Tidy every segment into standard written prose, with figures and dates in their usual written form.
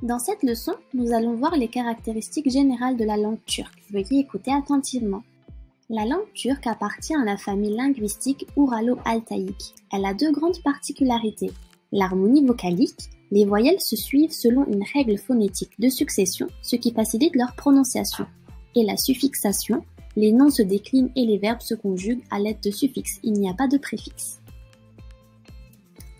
Dans cette leçon, nous allons voir les caractéristiques générales de la langue turque. Veuillez écouter attentivement. La langue turque appartient à la famille linguistique ouralo-altaïque. Elle a deux grandes particularités. L'harmonie vocalique, les voyelles se suivent selon une règle phonétique de succession, ce qui facilite leur prononciation. Et la suffixation, les noms se déclinent et les verbes se conjuguent à l'aide de suffixes, il n'y a pas de préfixe.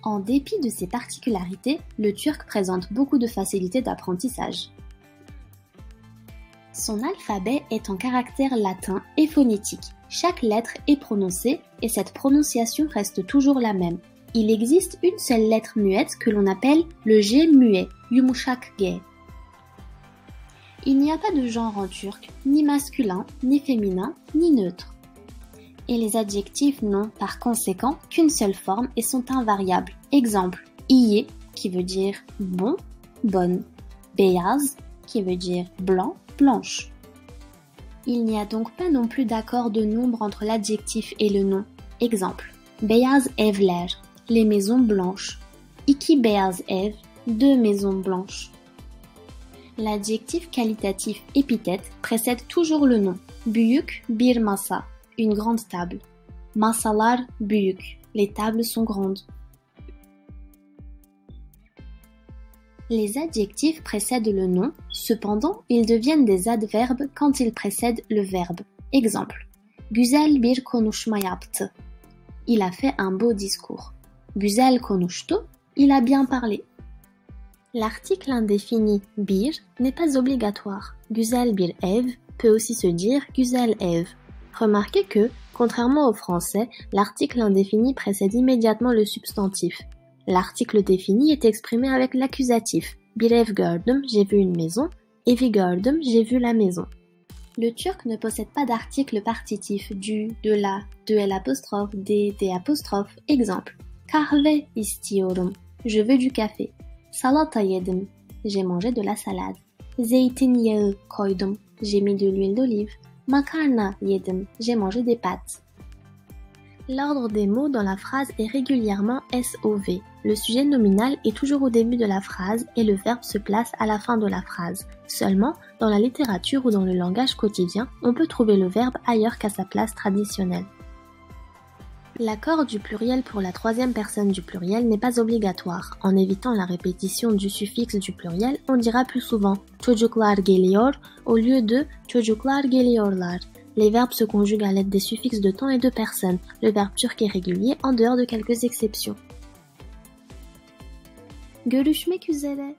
En dépit de ces particularités, le turc présente beaucoup de facilité d'apprentissage. Son alphabet est en caractère latin et phonétique. Chaque lettre est prononcée et cette prononciation reste toujours la même. Il existe une seule lettre muette que l'on appelle le G muet, yumuşak G. Il n'y a pas de genre en turc, ni masculin, ni féminin, ni neutre. Et les adjectifs n'ont par conséquent qu'une seule forme et sont invariables. Exemple, iye qui veut dire bon, bonne, beyaz qui veut dire blanc, blanche. Il n'y a donc pas non plus d'accord de nombre entre l'adjectif et le nom. Exemple, beyaz evler, les maisons blanches. İki beyaz ev, deux maisons blanches. L'adjectif qualitatif épithète précède toujours le nom. Büyük bir masa, une grande table. Masalar büyük, les tables sont grandes. Les adjectifs précèdent le nom, cependant, ils deviennent des adverbes quand ils précèdent le verbe. Exemple, güzel bir konuşma yaptı. Il a fait un beau discours. Güzel konuştu, il a bien parlé. L'article indéfini bir n'est pas obligatoire. Güzel bir ev peut aussi se dire güzel ev. Remarquez que, contrairement au français, l'article indéfini précède immédiatement le substantif. L'article défini est exprimé avec l'accusatif. Bir ev gördüm, j'ai vu une maison. Evi gördüm, j'ai vu la maison. Le turc ne possède pas d'article partitif du, de la, de l'apostrophe, des apostrophes. Exemple, kahve istiyorum, je veux du café. Salata yedim, j'ai mangé de la salade. Zeytinyağı koydum, j'ai mis de l'huile d'olive. Makarna yedim, j'ai mangé des pâtes. L'ordre des mots dans la phrase est régulièrement SOV. Le sujet nominal est toujours au début de la phrase et le verbe se place à la fin de la phrase. Seulement, dans la littérature ou dans le langage quotidien, on peut trouver le verbe ailleurs qu'à sa place traditionnelle. L'accord du pluriel pour la troisième personne du pluriel n'est pas obligatoire. En évitant la répétition du suffixe du pluriel, on dira plus souvent çocuklar geliyor au lieu de çocuklar geliyorlar. Les verbes se conjuguent à l'aide des suffixes de temps et de personne. Le verbe turc est régulier en dehors de quelques exceptions. Görüşmek üzere.